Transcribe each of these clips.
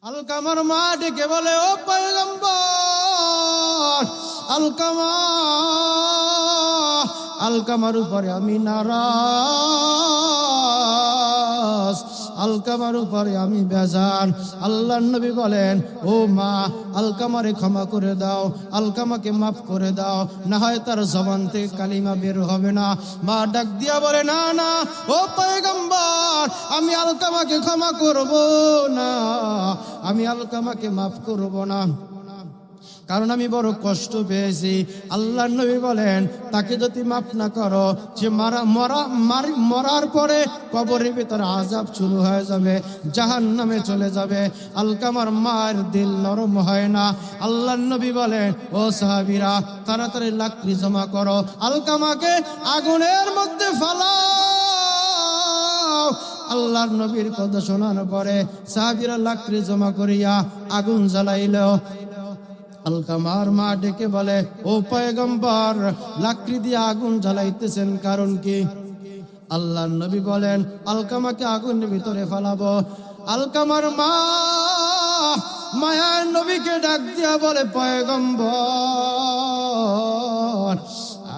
আলকামার মা ডেকে বলে, ও পয়গম্বর আলকামা, আলকামার উপরে আমি নারাজ, আলকামার উপরে আমি বেজান। আল্লাহর নবী বলেন, ও মা, আলকামারে ক্ষমা করে দাও, আলকামাকে মাফ করে দাও, না হয় তার জবান থেকে কালিমা বের হবে না। মা ডাক দিয়া বলে, না না ও পয়গম্বর, আমি আলকামাকে ক্ষমা করব না, আমি আলকামাকে মাফ করব না, কারণ আমি বড় কষ্ট পেয়েছি। আল্লাহর নবী বলেন, তাকে যদি মাফ না করো, যে মরার পরে কবরের ভিতরে আযাব শুরু হয়ে যাবে, জাহান্নামে চলে যাবে। আলকামার মায়ের দিল নরম হয় না। আল্লাহর নবী বলেন, ও সাহাবীরা, তাড়াতাড়ি লাকড়ি জমা করো, আলকামাকে আগুনের মধ্যে ফালাও। আল্লাহর নবীর কথা শোনার পরে সাহাবীরা লাকড়ি জমা করিয়া আগুন জ্বালাইল। আলকামার মা ডেকে বলে, ও পয়গম্বর, লাকড়ি দিয়ে আগুন জ্বালাইতেছেন কারণ কি? আল্লাহর নবী বলেন, আলকামাকে আগুনের ভিতরে ফালাবো। আলকামার মা মায়ার নবীকে ডাক দিয়া বলে, পয়গম্বর,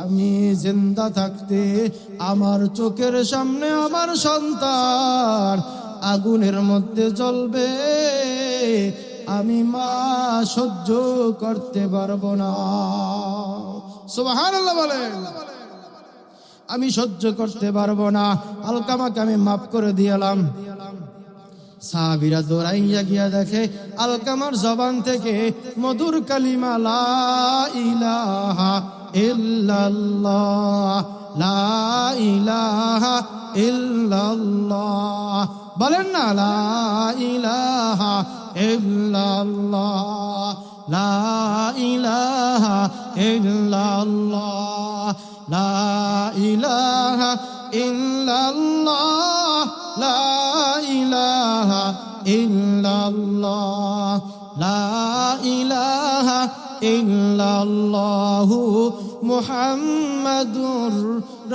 আমি জিন্দা থাকতে আমার চোখের সামনে আমার সন্তান আগুনের মধ্যে জ্বলবে, আমি মা সহ্য করতে পারবো না। সুবহানাল্লাহ বলেন, আমি সহ্য করতে পারবো না, আলকামাকে আমি মাফ করে দিলাম। সাহাবীরা দৌড়াইয়া গিয়া দেখে আলকামার জবান থেকে মধুর কালিমা লা ইলাহা ইল্লাল্লাহ, লা ইলাহা ইল্লাল্লাহ, বলেন না, লা ইলাহা ইল্লাল্লাহ, লা ইলাহা ইল্লাল্লাহ, লা ইলাহা ইল্লাল্লাহ, লা ইলাহা ইল্লাল্লাহ, লা ইলাহা ইল্লাল্লাহু মুহাম্মাদুর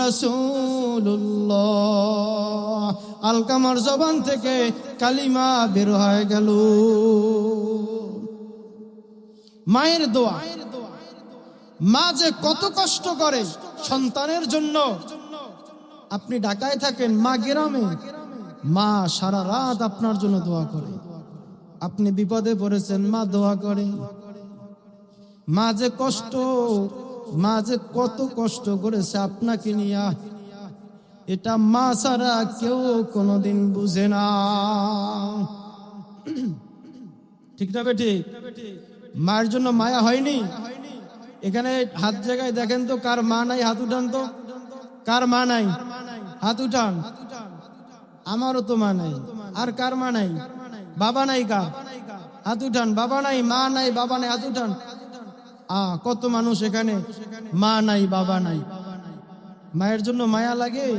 রাসূলুল্লাহ। আলকামার জবান থেকে কালিমা বের হয়ে গেল। মায়ের দোয়া, মা যে কত কষ্ট করে সন্তানের জন্য। আপনি ঢাকায় থাকেন, মা গ্রামে, মা সারা রাত আপনার জন্য দোয়া করে। আপনি বিপদে পড়েছেন, মা দোয়া করে। মা যে কষ্ট, মা যে কত কষ্ট করেছে আপনাকে নিয়া, এটা মা ছাড়া কেউ কোনোদিন বুঝে না। ঠিক না বেটি? মায়ের জন্য মায়া হয়নি? এখানে হাত জায়গায় দেখেন তো, কার মা নাই? হাত উঠান তো, কার মা নাই? হাত উঠান। আমারও তো মা নাই। আর কার মা নাই? বাবা নাই? কার? হাত উঠান। বাবা নাই, মা নাই, বাবা নাই, হাত উঠান। কত মানুষ এখানে মা নাই, বাবা নাই। মায়ের জন্য মায়া লাগে,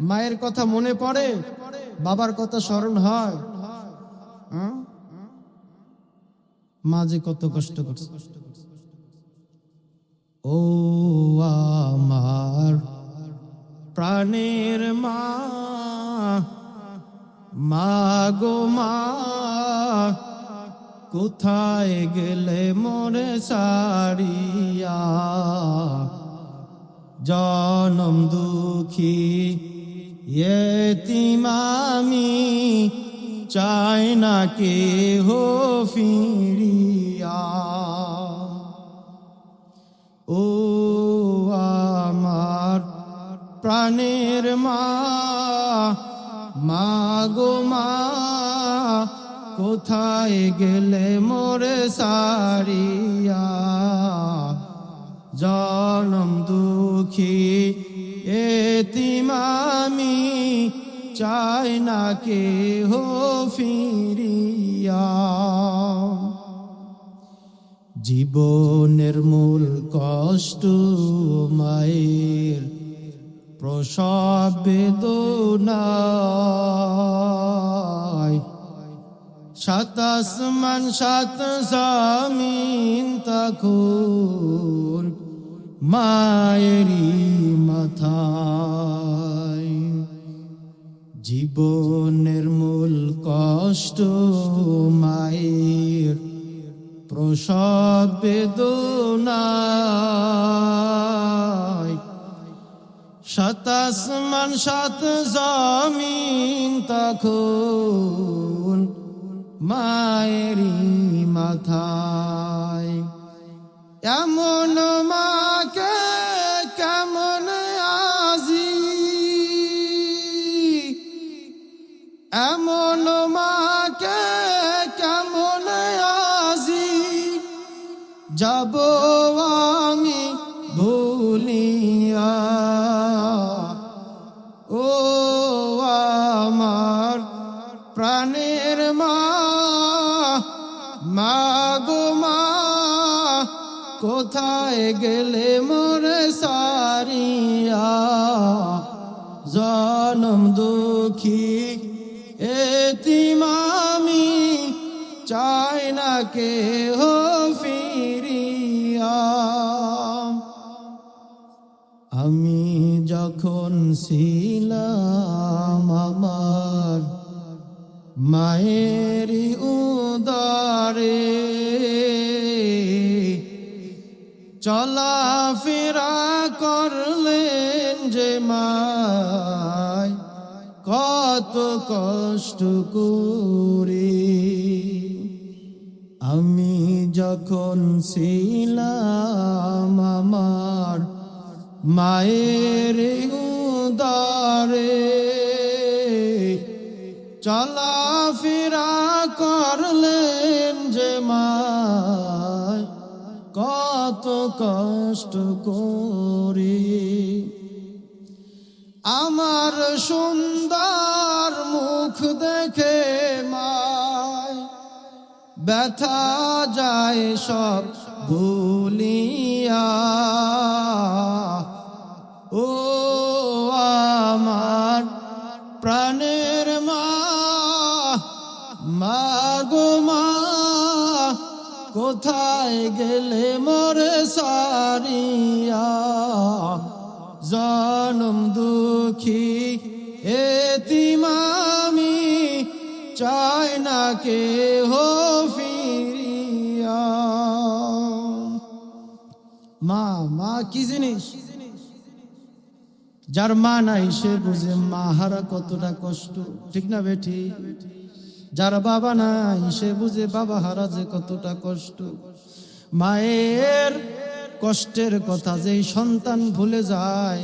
মায়ের কথা মনে পড়ে, বাবার কথা স্মরণ হয়। মা যে কত কষ্ট করছে। ও আমার প্রাণের মা, মা গো মা, কোথায় গেলে মোরে সারিয়া, জনম দুঃখী এতিম আমি, চাই না কেহ ফিরিয়া। ও আমার প্রাণের মা, মা গো মা, কোথায় গেলে মোরে সারিয়া, জনম দুঃখী এতিম আমি, চাই না কেহ ফিরিয়া। জীবনের মূল কষ্ট মায়ের প্রসব বেদনায়, সাত আসমান সাত জমিন তখন মায়েরই মাথায়। জীবনের মূল কষ্ট মায়ের সব বেদনায়, সাত আসমান সাত জমিন তখন মায়েরই মাথায়। এমন মাকে কেমন আজি, এমন মাকে কেমন আজি যাব আমি ভুলিয়া। ও আমার প্রাণের মা, মা গো মা, কোথায় গেলে মোরে সারিয়া। জনম দুঃখী এতিম আমি, চাই না কেহ ফিরিয়া। আমি যখন ছিলাম আমার মায়েরই উদরে, চলাফেরা করলেন যে মায় কত কষ্ট করে। আমি যখন ছিলাম আমার মায়ের উদরে, চলাফেরা করলেন যে মায় কত কষ্ট করে। আমার সুন্দর মুখ দেখে মায় ব্যথা যায় সব ভুলিয়া। ও আমার প্রাণের মা, মা গো মা, কোথায় গেলে মোরে সারিয়া। জনম দুঃখী এতিম আমি, চাই না কেহ ফিরিয়া। মা, মা কি জিনিস? যার মা নাই সে বুঝে মা হারা কতটা কষ্ট, ঠিক না বেঠি? যার বাবা নাই সে বুঝে বাবা হারা যে কতটা কষ্ট। মায়ের কষ্টের কথা যেই সন্তান ভুলে যায়,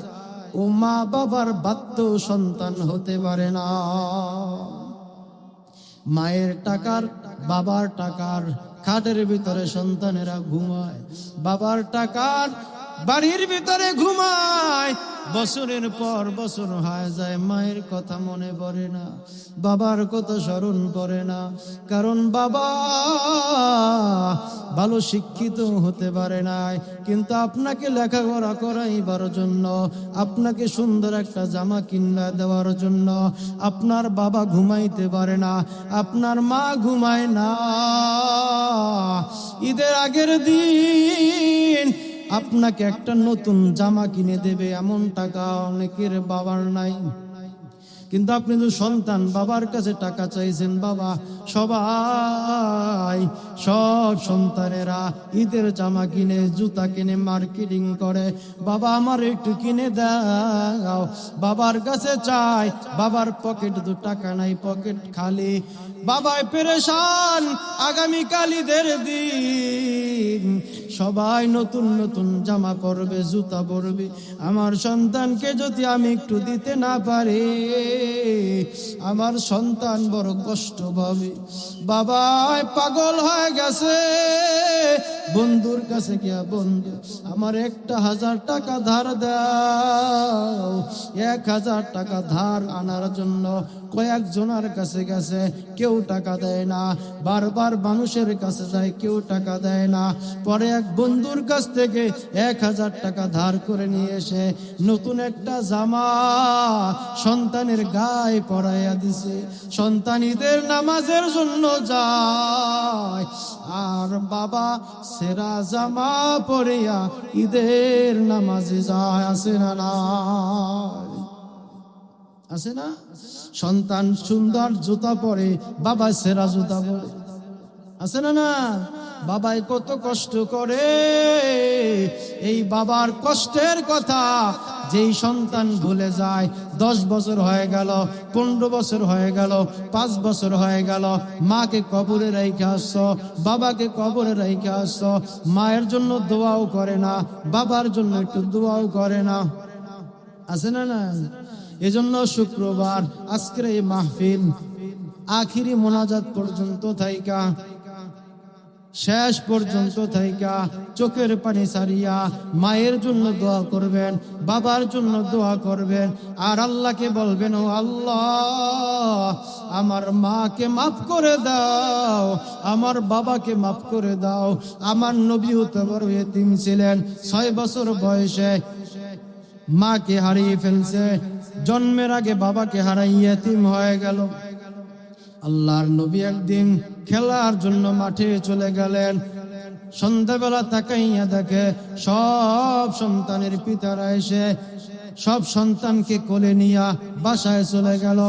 ও মা বাবার বাধ্য সন্তান হতে পারে না। মায়ের টাকার, বাবার টাকার খাটের ভিতরে সন্তানেরা ঘুমায়, বাবার টাকার বাড়ির ভিতরে ঘুমায়। বছরের পর বছর হয়ে যায়, মায়ের কথা মনে পড়ে না, বাবার কথা স্মরণ পড়ে না। কারণ বাবা ভালো শিক্ষিত হতে পারে নাই, কিন্তু আপনাকে লেখাপড়া করাইবার জন্য, আপনাকে সুন্দর একটা জামা কিনা দেওয়ার জন্য আপনার বাবা ঘুমাইতে পারে না, আপনার মা ঘুমায় না। ঈদের আগের দিন আপনাকে একটা নতুন জামা কিনে দেবে, এমন টাকা অনেকের বাবার নাই। কিন্তু আপনি তো সন্তান, বাবার কাছে টাকা চাইছেন। বাবা সবাই, সব সন্তানেরা ঈদের জামা কিনে, জুতা কিনে, মার্কেটিং করে, বাবা আমার একটু কিনে দাও। বাবার কাছে চাই, বাবার পকেট তো টাকা নাই, পকেট খালি। বাবাই পেরেশান, আগামীকাল ঈদের দিন সবাই নতুন নতুন জামা পরবে, জুতা পরবে। আমার সন্তানকে যদি আমি একটু দিতে না পারি, আমার সন্তান বড় কষ্ট পাবে। বাবাই পাগল হয়ে গেছে, বন্ধুর কাছে গিয়া, বন্ধু আমার 1,000 টাকা ধার দাও। 1,000 টাকা ধার আনার জন্য কয়েকজনের কাছে গেছে, কেউ টাকা দেয় না। বারবার মানুষের কাছে যায়, কেউ টাকা দেয় না। পরে এক বন্ধুর কাছ থেকে 1,000 টাকা ধার করে নিয়ে এসে নতুন একটা জামা সন্তানের গায়ে পরাইয়া দিছে। সন্তান ঈদের নামাজের জন্য যায়, আর বাবা সেরা জামা পরিয়া ঈদের নামাজে যায়। আছে না নাই? আছে না? সন্তান সুন্দর জুতা পরে, বাবা সেরা জুতা পরে। আছে না না? বাবাই কত কষ্ট করে। এই বাবার কষ্টের কথা যেই সন্তান ভুলে যায়, 10 বছর হয়ে গেল, 15 বছর হয়ে গেল, 5 বছর হয়ে গেল, মাকে কবরে রেখে আসছো, বাবাকে কবরে রেখে আসছো, মায়ের জন্য দোয়াও করে না, বাবার জন্য একটু দোয়াও করে না, আছে না? না, এজন্য শুক্রবার আজকের এই মাহফিল আখিরি মোনাজাত পর্যন্ত থাইকা, শেষ পর্যন্ত থাইকা চোখের পানি সারিয়া মায়ের জন্য দোয়া করবেন, বাবার জন্য দোয়া করবেন, আর আল্লাহকে বলবেন, ও আল্লাহ আমার মাকে মাফ করে দাও, আমার বাবাকে মাফ করে দাও। আমার নবীও তো বড় এতিম ছিলেন, 6 বছর বয়সে মাকে হারিয়ে ফেলছে, জন্মের আগে বাবাকে হারাই এতিম হয়ে গেল। আল্লাহর নবী একদিন খেলার জন্য মাঠে চলে গেলেন। সন্ধ্যাবেলা তাকাইয়া দেখে সব সন্তানের পিতারা এসে সব সন্তানকে কোলে নিয়া বাসায় চলে গেল।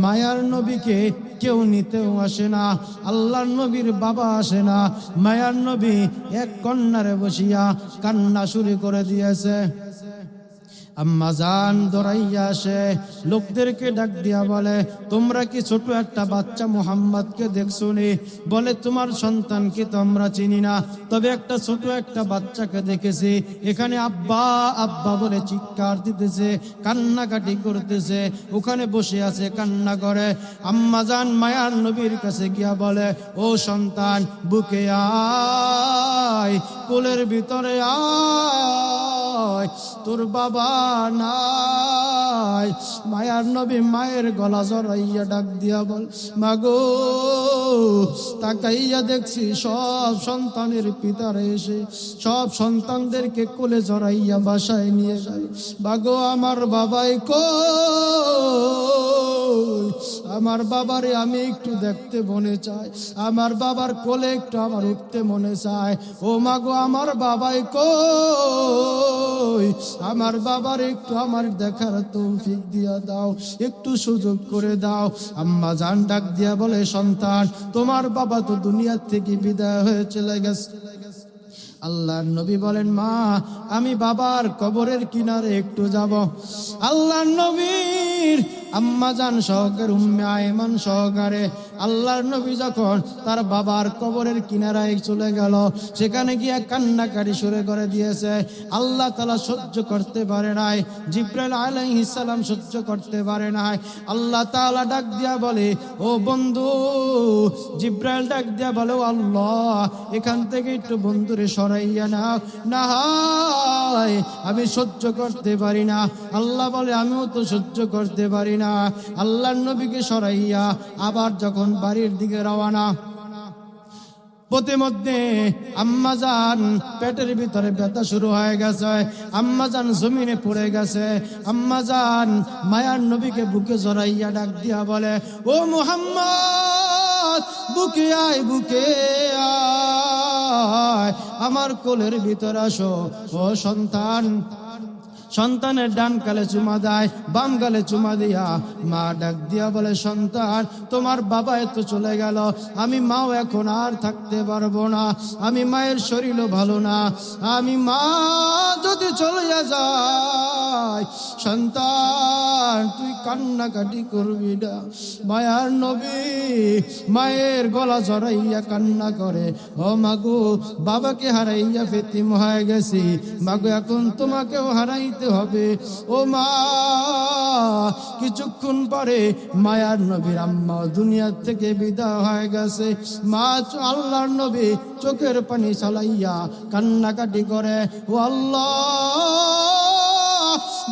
মায়ার নবীকে কেউ নিতেও আসে না, আল্লাহর নবীর বাবা আসে না। মায়ার নবী এক কন্যারে বসিয়া কান্না শুরু করে দিয়েছে। আম্মা জান দৌড়াইয়া আসে, লোকদেরকে ডাক দিয়া বলে, তোমরা কি ছোট একটা বাচ্চা মুহাম্মদকে দেখছো নি? বলে, তোমার সন্তানকে তো আমরা চিনি না, তবে একটা ছোট একটা বাচ্চাকে দেখেছি, এখানে আব্বা আব্বা বলে চিৎকার দিতেছে, কান্নাকাটি করতেছে, ওখানে বসে আছে কান্না করে। আম্মা জান মায়ার নবীর কাছে গিয়া বলে, ও সন্তান বুকে আয়, কোলের ভিতরে আয়, তোর বাবা নাই। মায়ার নবী মায়ের গলা জড়াইয়া ডাক দিয়া বল, মাগো তাকাইয়া দেখছি সব সন্তানের পিতারা এসে সব সন্তানদেরকে কোলে জড়াইয়া বাসায় নিয়ে গেল। মাগো আমার বাবাই কই? আমার বাবারে আমি একটু দেখতে মনে চাই, আমার বাবার কোলে একটু আমার উঠতে মনে চায়। ও মাগো আমার বাবাই কই? আমার বাবার একটু আমার দেখার তৌফিক দিয়া দাও, একটু সুযোগ করে দাও। আম্মা জান ডাক দিয়া বলে, সন্তান তোমার বাবা তো দুনিয়ার থেকে বিদায় হয়ে চলে গেছে। আল্লাহর নবী বলেন, মা আমি বাবার কবরের কিনারে একটু যাব। আল্লাহর নবীর আম্মা জান সহকারে উম্মে আয়মান সহকারে আল্লাহর নবী যখন তার বাবার কবরের কিনারায় চলে গেল, সেখানে গিয়ে কান্নাকাটি শুরু করে দিয়েছে। আল্লাহ তাআলা সহ্য করতে পারে নাই, জিবরাইল আলাইহিস সালাম সহ্য করতে পারে নাই। আল্লাহ তাআলা ডাক দিয়া বলে, ও বন্ধু, জিবরাইল ডাক দিয়া বলে, ও আল্লাহ এখান থেকে একটু বন্ধুরে সরাইয়া নাও, না হয় আমি সহ্য করতে পারি না। আল্লাহ বলে, আমিও তো সহ্য করতে পারি না। আল্লাহর নবীকে সরাইয়া আবার যখন বাড়ির দিকে রওনা, পথিমধ্যে আম্মা জান পেটের ভিতরে ব্যথা শুরু হয়ে গেছে, আম্মা জান জমিনে পড়ে গেছে। আম্মা জান মায়ার নবীকে বুকে জড়াইয়া ডাক দিয়া বলে, ও মুহাম্মদ বুকে আয়, বুকে আয়, আমার কোলের ভিতর আসো। ও সন্তান, সন্তানের ডান গালে চুমা দেয়, বাম গালে চুমা দিয়া মা ডাক দিয়া বলে, সন্তান তোমার বাবা এত চলে গেল, আমি মাও এখন আর থাকতে পারবো না, আমি মায়ের শরীরও ভালো না, আমি মা যদি চলে যায় সন্তান তুই কান্নাকাটি করবি না। মায়ার নবী মায়ের গলা জড়াইয়া কান্না করে, ও মাগো বাবাকে হারাইয়া এতিম হয়ে গেছি, মাগো এখন তোমাকেও হারাইতে হবে। ও মা, কিছুক্ষণ পরে মায়ার নবীর আম্মা দুনিয়া থেকে বিদায় হয়ে গেছে। মা আল্লাহর নবী চোখের পানি চালাইয়া কান্নাকাটি করে, ও আল্লাহ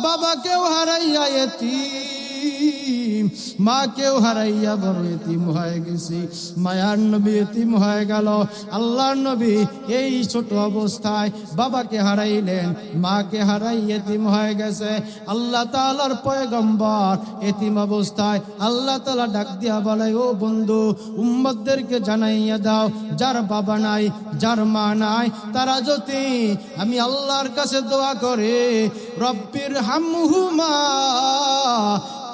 বাবাকেও হারাইয়া এতিম, মাকেও হারাইয়া বড় এতিম হয়ে গেছি। মায়ার নবী এতিম হয়ে গেল। আল্লাহর নবী এই ছোট অবস্থায় বাবাকে হারাইলেন, মাকে হারাই এতিম হয়ে গেছে। আল্লাহ তাআলার পয়গম্বর এতিম অবস্থায় আল্লাহ তাআলা ডাক দিয়া বলে, ও বন্ধু উম্মতদেরকে জানাইয়া দাও, যার বাবা নাই, যার মা নাই, তারা যদি আমি আল্লাহর কাছে দোয়া করে, রব্বির হামহুমা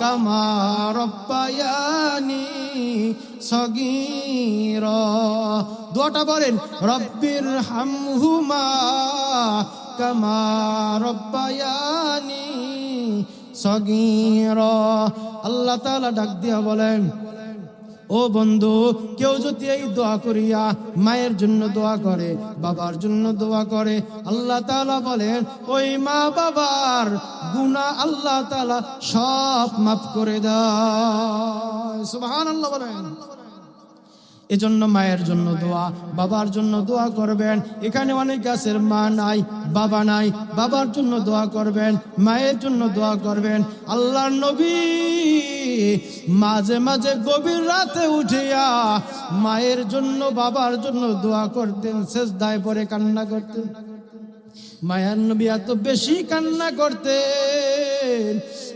কামা রব্বায়ানি সগীরা। দোয়াটা বলেন, রব্বির হামহুমা কামা রব্বায়ানি সগীরা। আল্লাহ তাআলা ডাক দিয়া বলেন, ও বন্ধু, কেউ যদি এই দোয়া করিয়া মায়ের জন্য দোয়া করে, বাবার জন্য দোয়া করে, আল্লাহ তাআলা বলেন ওই মা বাবার গুনাহ আল্লাহ তাআলা সব মাফ করে দেয়। সুবহানাল্লাহ বলেন। এজন্য মায়ের জন্য দোয়া, বাবার জন্য দোয়া করবেন। এখানে অনেক গাছের মা নাই, বাবা নাই, বাবার জন্য দোয়া করবেন, মায়ের জন্য দোয়া করবেন। আল্লাহর নবী মাঝে মাঝে গভীর রাতে উঠিয়া মায়ের জন্য বাবার জন্য দোয়া করতেন, সেজদায় পড়ে কান্না করতেন। মায়ার নবী এত বেশি কান্না করতেন,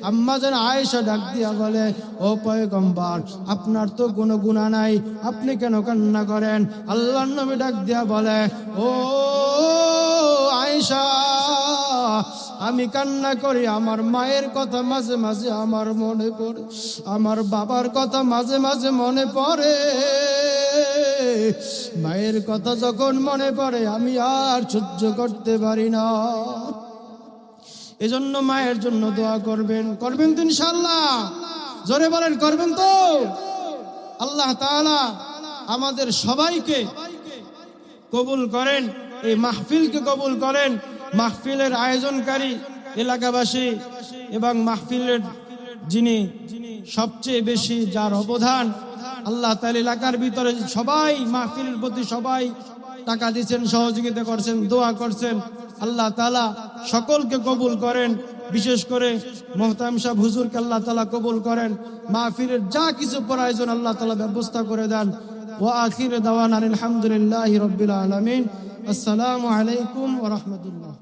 আম্মা জান আয়েশা ডাক দিয়া বলে, ও পয়গম্বর, আপনার তো কোনো গুনাহ নাই, আপনি কেন কান্না করেন? আল্লাহর নবী ডাক দিয়া বলে, ও আয়েশা, আমি কান্না করি আমার মায়ের কথা মাঝে মাঝে আমার মনে পড়ে, আমার বাবার কথা মাঝে মাঝে মনে পড়ে। মায়ের কথা যখন মনে পড়ে আমি আর সহ্য করতে পারি না। এজন্য মায়ের জন্য দোয়া করবেন। করবেন তো ইনশাআল্লাহ? জোরে বলেন, করবেন তো? আল্লাহ তাআলা আমাদের সবাইকে কবুল করেন, এই মাহফিলকে কবুল করেন। মাহফিলের আয়োজনকারী এলাকাবাসী এবং মাহফিলের যিনি সবচেয়ে বেশি যার অবদান, আল্লাহ তাআলা এলাকার ভিতরে সবাই মাহফিলের প্রতি সবাই টাকা দিচ্ছেন, সহযোগিতা করছেন, দোয়া করছেন। আল্লাহ তাআলা সকলকে কবুল করেন। বিশেষ করে মোহতারাম সাহেব হুজুরকে আল্লাহ তাআলা কবুল করেন। মাহফিলের যা কিছু প্রয়োজন আল্লাহ তাআলা ব্যবস্থা করে দেন। ওয়া আখির দাওয়ানা আলহামদুলিল্লাহি রাব্বিল আলামিন। আসসালামু আলাইকুম ওয়া রাহমাতুল্লাহ।